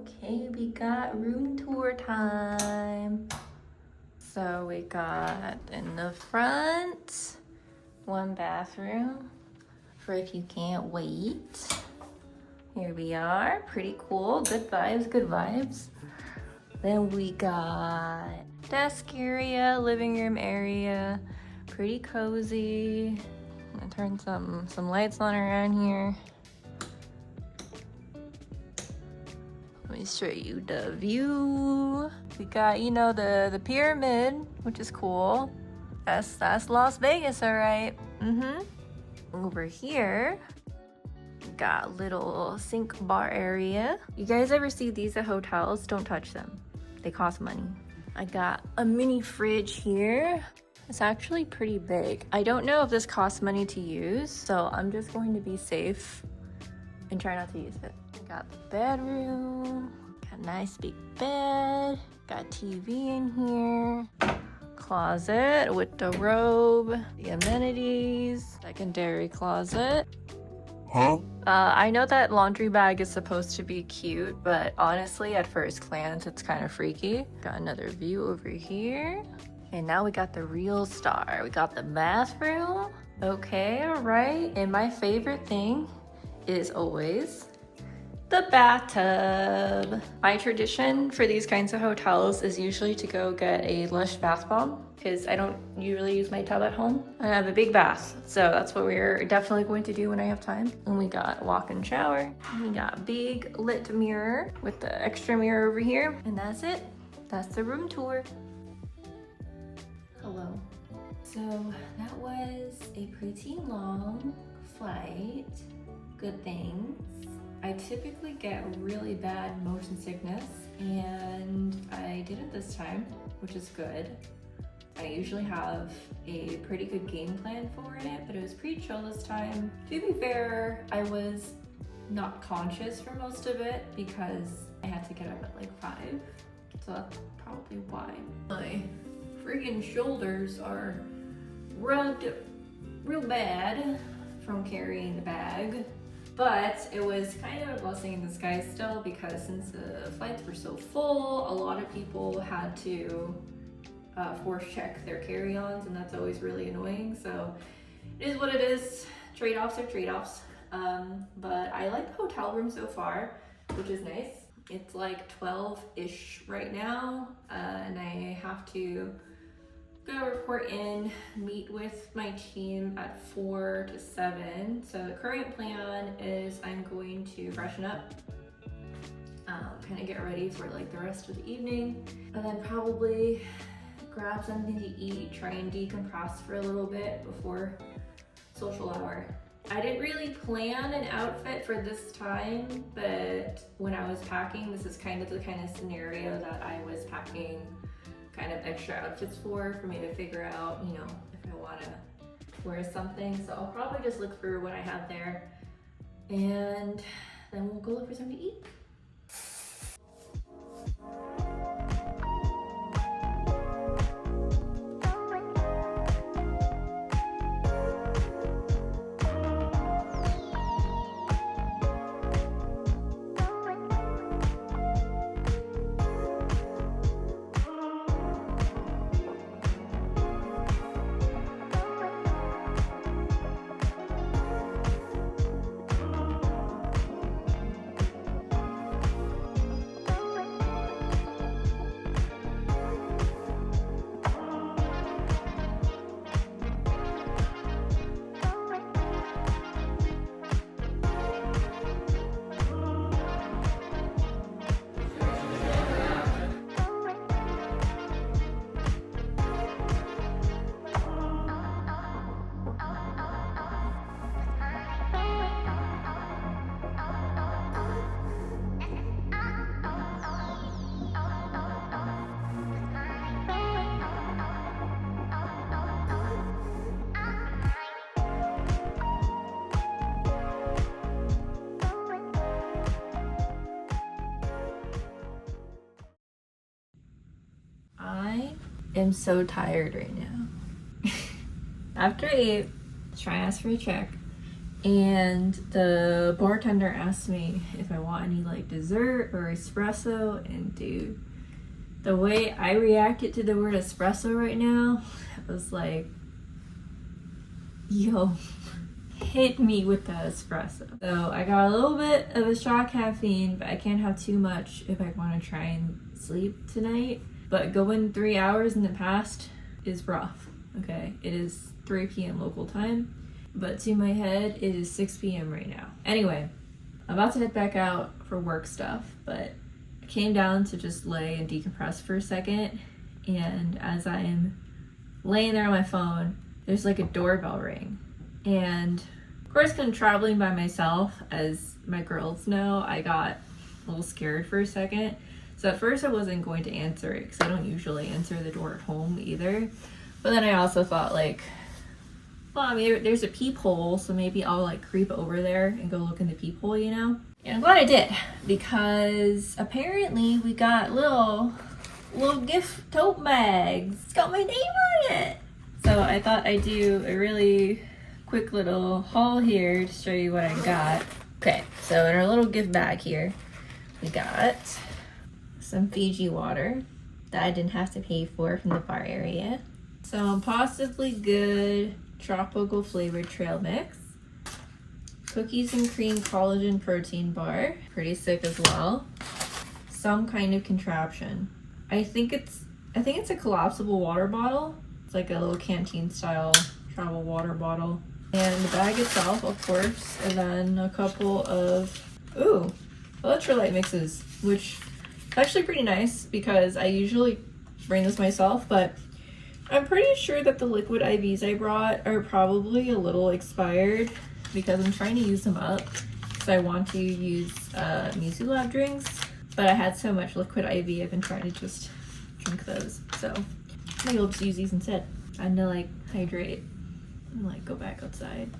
Okay, we got room tour time. So we got in the front, one bathroom for if you can't wait. Here we are, pretty cool, good vibes, good vibes. Then we got desk area, living room area, pretty cozy. I'm gonna turn some lights on around here. Let me show you the view. We got, you know, the pyramid, which is cool. That's Las Vegas, all right. Over here, we got a little sink bar area. You guys ever see these at hotels? Don't touch them. They cost money. I got a mini fridge here. It's actually pretty big. I don't know if this costs money to use, so I'm just going to be safe and try not to use it. Got the bedroom, got a nice big bed, got TV in here, closet with the robe, the amenities, secondary closet. Huh? I know that laundry bag is supposed to be cute, but honestly, at first glance, it's kind of freaky. Got another view over here. And now we got the real star. We got the bathroom. Okay, all right. And my favorite thing is always the bathtub. My tradition for these kinds of hotels is usually to go get a Lush bath bomb because I don't usually use my tub at home. I have a big bath, so that's what we're definitely going to do when I have time. And we got walk-in shower. We got big lit mirror with the extra mirror over here. And that's it. That's the room tour. Hello. So that was a pretty long flight. Good things. I typically get really bad motion sickness, and I didn't this time, which is good. I usually have a pretty good game plan for it, but it was pretty chill this time. To be fair, I was not conscious for most of it because I had to get up at like 5, so that's probably why. My friggin' shoulders are rubbed real bad from carrying the bag. But it was kind of a blessing in disguise still, because since the flights were so full, a lot of people had to force check their carry-ons, and that's always really annoying. So it is what it is. Trade-offs are trade-offs. But I like the hotel room so far, which is nice. It's like 12-ish right now, and I have to go report in, meet with my team at 4 to 7. So the current plan is I'm going to freshen up, kind of get ready for like the rest of the evening, and then probably grab something to eat, try and decompress for a little bit before social hour. I didn't really plan an outfit for this time, but when I was packing, this is kind of the kind of scenario that I was packing kind of extra outfits for me to figure out, you know, if I want to wear something. So I'll probably just look through what I have there, and then we'll go look for something to eat. am so tired right now. After 8, try to ask for a check. and the bartender asked me if I want any like dessert or espresso, and dude, the way I reacted to the word espresso right now, I was like, yo, hit me with that espresso. So I got a little bit of a shot of caffeine, but I can't have too much if I want to try and sleep tonight. But going 3 hours in the past is rough, okay? It is 3 p.m. local time, but to my head, it is 6 p.m. right now. Anyway, I'm about to head back out for work stuff, but I came down to just lay and decompress for a second, and as I am laying there on my phone, there's like a doorbell ring. And of course, kind of traveling by myself, as my girls know, I got a little scared for a second. So at first I wasn't going to answer it because I don't usually answer the door at home either. But then I also thought like, well, I mean, there's a peephole, so maybe I'll like creep over there and go look in the peephole, you know? And I'm glad I did, because apparently we got little gift tote bags. It's got my name on it. So I thought I'd do a really quick little haul here to show you what I got. Okay, so in our little gift bag here, we got some Fiji water that I didn't have to pay for from the bar area. Some Possibly Good tropical flavored trail mix. Cookies and cream collagen protein bar, pretty sick as well. Some kind of contraption. I think it's a collapsible water bottle. It's like a little canteen style travel water bottle. And the bag itself, of course, and then a couple of electrolyte mixes, which is actually pretty nice because I usually bring this myself, but I'm pretty sure that the liquid IVs I brought are probably a little expired because I'm trying to use them up because I want to use Musu Lab drinks, but I had so much liquid IV, I've been trying to just drink those. So maybe I'll just use these instead. And to like hydrate and like go back outside.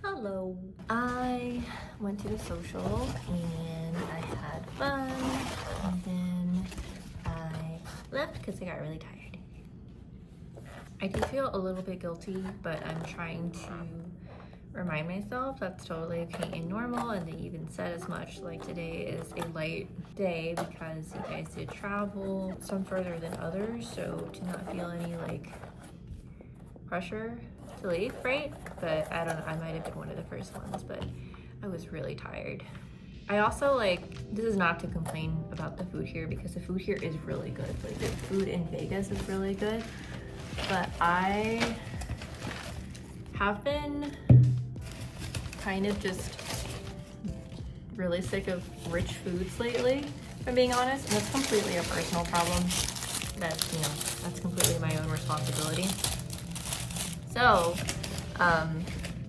Hello. I went to the social and I had fun, and then I left because I got really tired. I do feel a little bit guilty, but I'm trying to remind myself that's totally okay and normal, and they even said as much, like today is a light day because you guys did travel some further than others, so to not feel any like pressure to leave, right? But I don't know, I might have been one of the first ones, but I was really tired. I also this is not to complain about the food here because the food here is really good. Like the food in Vegas is really good, but I have been kind of just really sick of rich foods lately, if I'm being honest, and that's completely a personal problem. That's completely my own responsibility. So,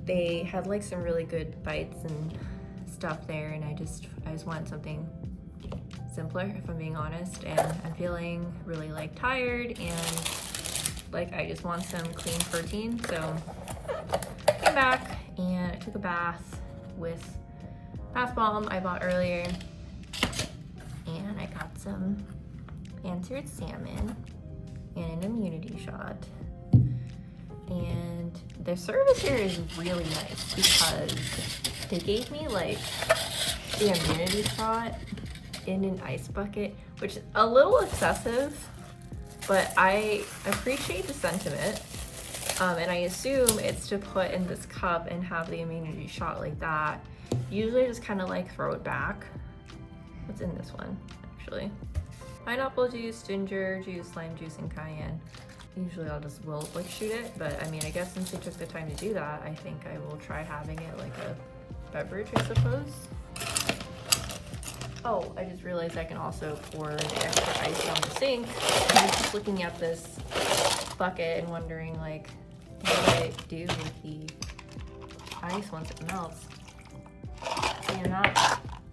they had like some really good bites and stuff there, and I just wanted something simpler, if I'm being honest, and I'm feeling really like tired and like I just want some clean protein. So I came back and I took a bath with bath bomb I bought earlier, and I got some pan-seared salmon and an immunity shot. And the service here is really nice because they gave me like the immunity shot in an ice bucket, which is a little excessive, but I appreciate the sentiment. And I assume it's to put in this cup and have the immunity shot like that. Usually I just kind of like throw it back. What's in this one, actually? Pineapple juice, ginger juice, lime juice, and cayenne. Usually I'll just shoot it, but I mean, I guess since they took the time to do that, I think I will try having it like a beverage, I suppose. Oh, I just realized I can also pour the extra ice down the sink. I was just looking at this bucket and wondering, like, what do I do with the ice once it melts? See,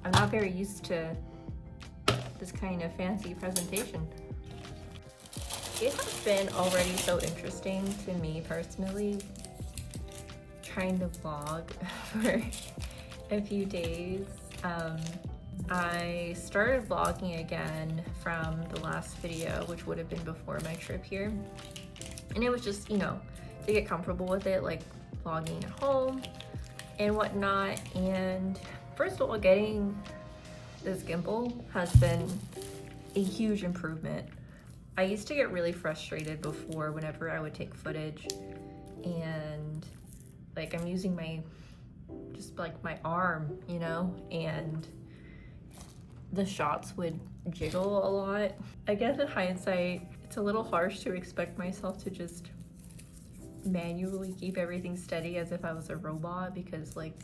I'm not very used to this kind of fancy presentation. It has been already so interesting to me personally, trying to vlog for a few days. I started vlogging again from the last video, which would have been before my trip here. And it was just, you know, to get comfortable with it, like vlogging at home and whatnot. And first of all, getting this gimbal has been a huge improvement. I used to get really frustrated before whenever I would take footage and like I'm using just like my arm, you know, and the shots would jiggle a lot. I guess in hindsight, it's a little harsh to expect myself to just manually keep everything steady as if I was a robot, because like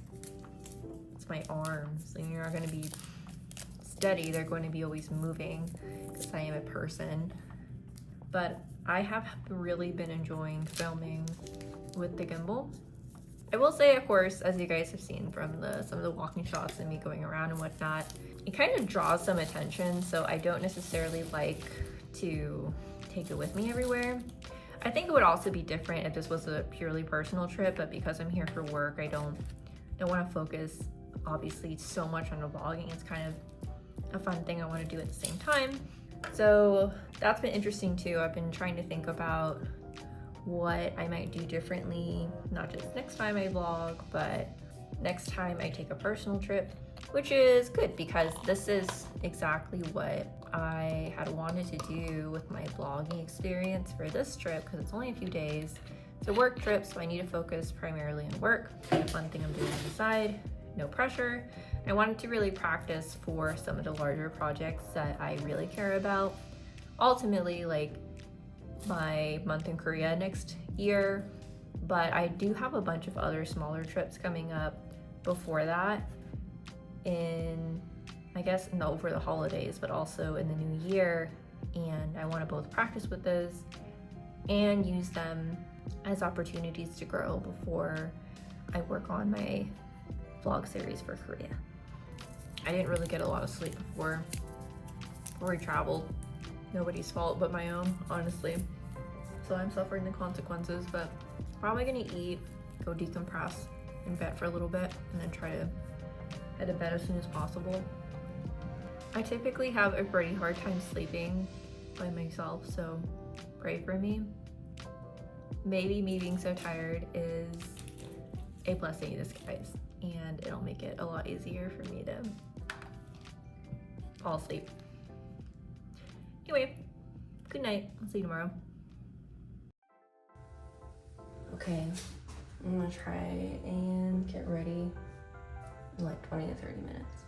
it's my arms and you're not going to be steady, they're going to be always moving because I am a person. But I have really been enjoying filming with the gimbal. I will say, of course, as you guys have seen from some of the walking shots and me going around and whatnot, it kind of draws some attention, so I don't necessarily like to take it with me everywhere. I think it would also be different if this was a purely personal trip, but because I'm here for work, I don't want to focus obviously so much on the vlogging. It's kind of a fun thing I want to do at the same time. So that's been interesting too. I've been trying to think about what I might do differently, not just next time I vlog, but next time I take a personal trip, which is good because this is exactly what I had wanted to do with my vlogging experience for this trip, because it's only a few days. It's a work trip, so I need to focus primarily on work. It's a fun thing I'm doing on the side, no pressure. I wanted to really practice for some of the larger projects that I really care about. Ultimately, like my month in Korea next year, but I do have a bunch of other smaller trips coming up before that over the holidays, but also in the new year. And I want to both practice with those and use them as opportunities to grow before I work on my vlog series for Korea. I didn't really get a lot of sleep before we traveled. Nobody's fault but my own, honestly. So I'm suffering the consequences, but probably gonna eat, go decompress in bed for a little bit, and then try to head to bed as soon as possible. I typically have a pretty hard time sleeping by myself, so pray for me. Maybe me being so tired is a blessing in disguise, and it'll make it a lot easier for me to fall asleep. Anyway, good night. I'll see you tomorrow. Okay, I'm gonna try and get ready in like 20 to 30 minutes.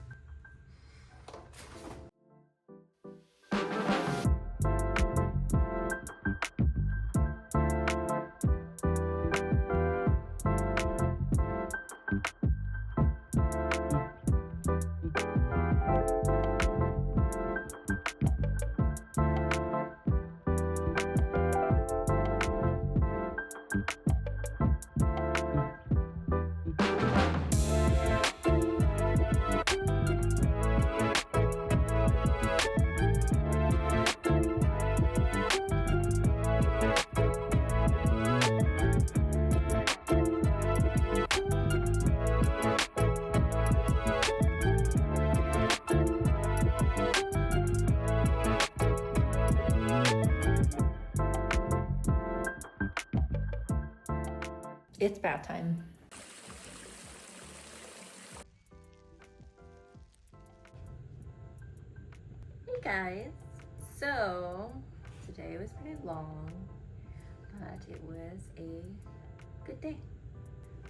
It's bath time. Hey guys, so today was pretty long, but it was a good day.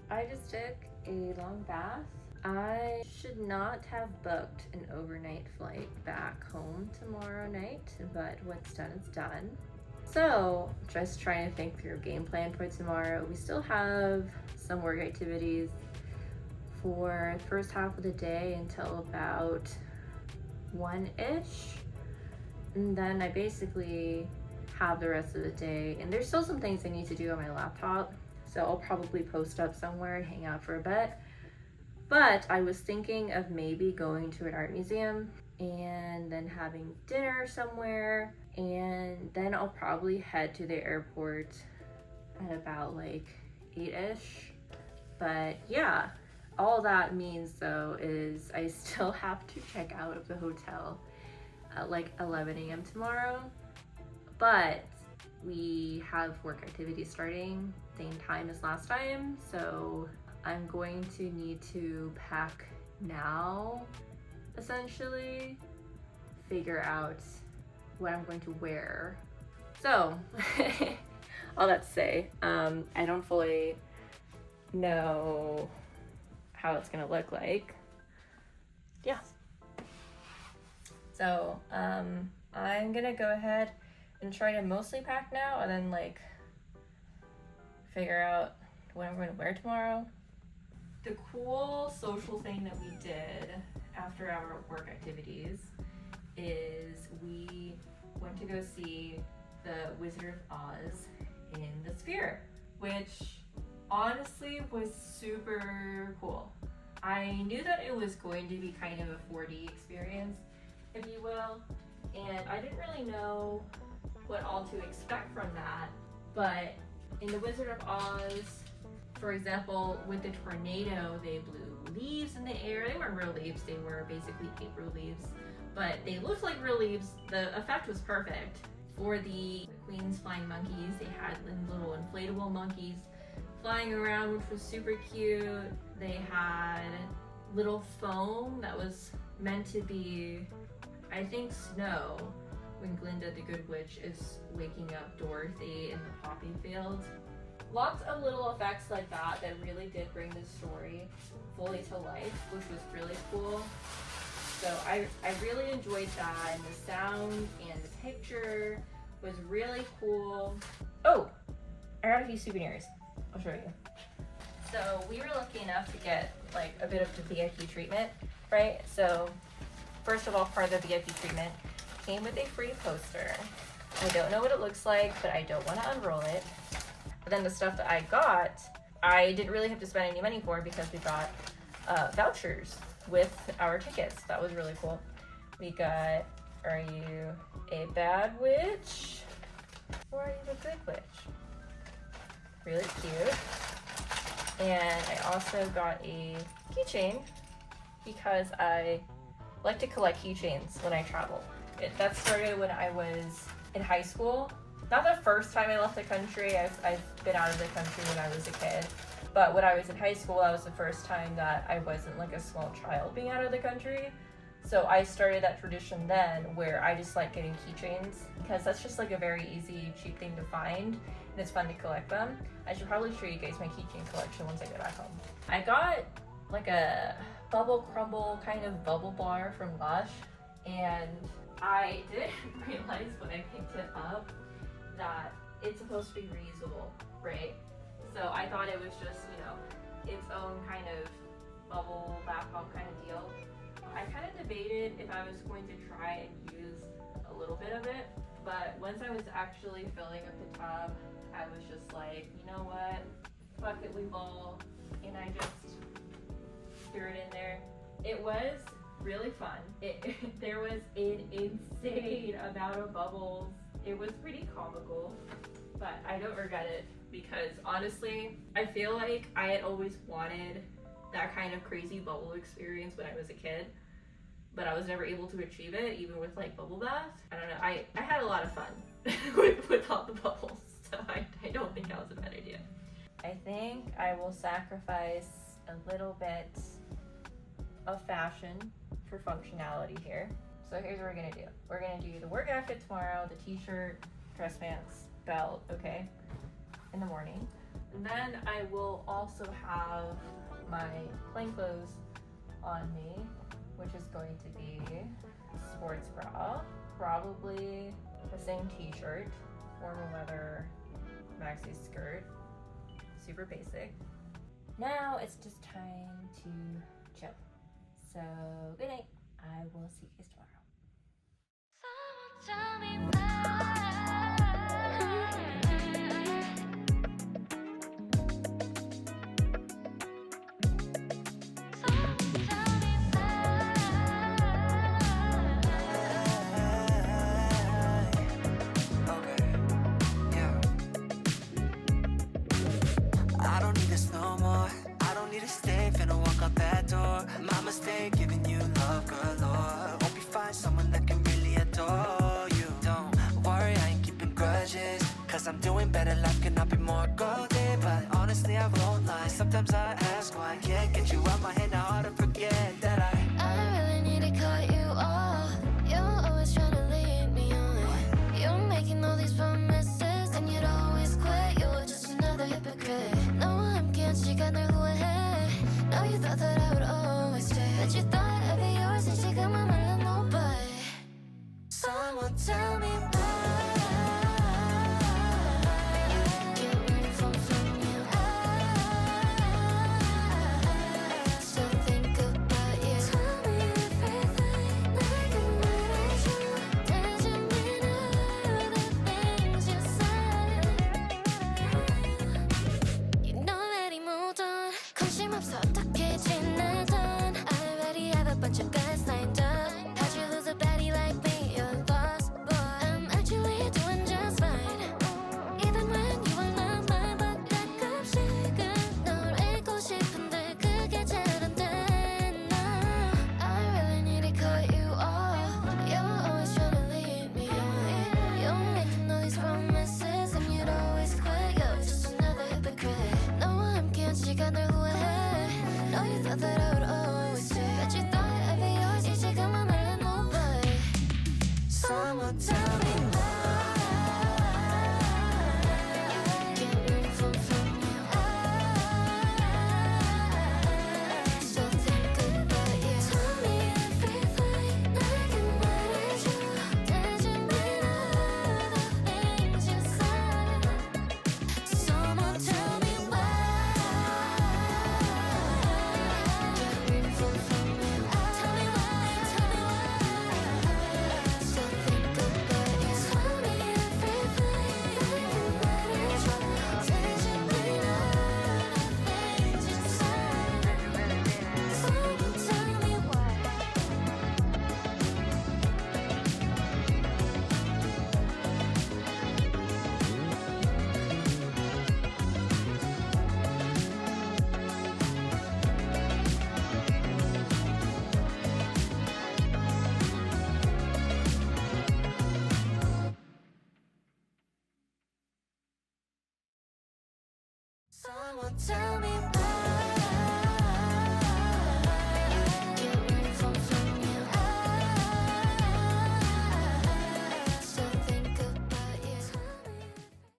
I just took a long bath. I should not have booked an overnight flight back home tomorrow night, but what's done is done. So just trying to think through a game plan for tomorrow. We still have some work activities for the first half of the day until about 1-ish. And then I basically have the rest of the day. And there's still some things I need to do on my laptop. So I'll probably post up somewhere and hang out for a bit. But I was thinking of maybe going to an art museum and then having dinner somewhere. And then I'll probably head to the airport at about like 8-ish. But yeah, all that means though is I still have to check out of the hotel at like 11 a.m. tomorrow. But we have work activities starting same time as last time, so I'm going to need to pack now, essentially, figure out what I'm going to wear. So, all that to say, I don't fully know how it's gonna look like. Yeah. So, I'm gonna go ahead and try to mostly pack now and then like figure out what I'm going to wear tomorrow. The cool social thing that we did after our work activities is we went to go see the Wizard of Oz in the Sphere, which honestly was super cool. I knew that it was going to be kind of a 4D experience, if you will, and I didn't really know what all to expect from that, but in the Wizard of Oz, for example, with the tornado, they blew leaves in the air. They weren't real leaves, they were basically paper leaves, but they looked like real leaves. The effect was perfect. For the Queen's flying monkeys, they had little inflatable monkeys flying around, which was super cute. They had little foam that was meant to be, I think, snow, when Glinda the Good Witch is waking up Dorothy in the poppy field. Lots of little effects like that that really did bring the story fully to life, which was really cool. So I really enjoyed that, and the sound and the picture was really cool. Oh, I got a few souvenirs. I'll show you. So we were lucky enough to get like a bit of the VIP treatment, right? So first of all, part of the VIP treatment came with a free poster. I don't know what it looks like, but I don't want to unroll it. But then the stuff that I got, I didn't really have to spend any money for because we got vouchers with our tickets. That was really cool. We got, are you a bad witch or are you a good witch? Really cute. And I also got a keychain because I like to collect keychains when I travel. That started when I was in high school. Not the first time I left the country. I've been out of the country when I was a kid. But when I was in high school, that was the first time that I wasn't like a small child being out of the country. So I started that tradition then where I just like getting keychains because that's just like a very easy, cheap thing to find and it's fun to collect them. I should probably show you guys my keychain collection once I get back home. I got like a bubble crumble kind of bubble bar from Lush, and I didn't realize when I picked it up that it's supposed to be reusable, right? So I thought it was just, you know, its own kind of bubble bath bomb kind of deal. I kind of debated if I was going to try and use a little bit of it, but once I was actually filling up the tub, I was just like, you know what, fuck it, we ball, and I just threw it in there. It was really fun. There was an insane amount of bubbles. It was pretty comical, but I don't regret it because honestly, I feel like I had always wanted that kind of crazy bubble experience when I was a kid, but I was never able to achieve it, even with like bubble baths. I don't know, I had a lot of fun with all the bubbles, so I don't think that was a bad idea. I think I will sacrifice a little bit of fashion for functionality here. So here's what we're gonna do. We're gonna do the work outfit tomorrow, the t-shirt, dress pants, belt, okay, in the morning. And then I will also have my plain clothes on me, which is going to be sports bra, probably the same t-shirt, formal leather maxi skirt, super basic. Now it's just time to chill. So good night. I will see you guys tomorrow. Someone tell me why. I don't need this no more. I don't need to stay, finna walk out that door. My mistake, giving you love galore. Hope you find someone that can really adore you. Don't worry, I ain't keeping grudges, cause I'm doing better, life cannot be more golden. But honestly, I won't lie, sometimes I ask why I can't get you out my head, now hard to forget that I really need to cut you off. You're always trying to lead me on. You're making all these promises, and you'd always quit. You're just another hypocrite. No, I'm can't 시간을 후회해. No, you thought that I would always stay, but you thought I'd be yours and 지금은 말로 nobody. Someone tell me why. 어떻게 지내던 I already have a bunch of guys lined up. How'd you lose a baddie like me? You're lost, boy. I'm actually doing just fine. Even when you were not mine, but 가끔씩은 널 잊고 싶은데 그게 잘 안 돼. Now I really need to cut you off. You're always trying to lead me on. You're making all these promises and you'd always quit. You're just another hypocrite. 너와 함께한 시간을 후회해. No, you thought that I would always stay, but you thought I'd be yours. 이제 그만 말해 nobody. Someone tell me why. Can't move on from you. I still think about you. Tell me everything. 내게 말해줘. 대신 with all the things you said. Someone tell me why. Someone tell me why.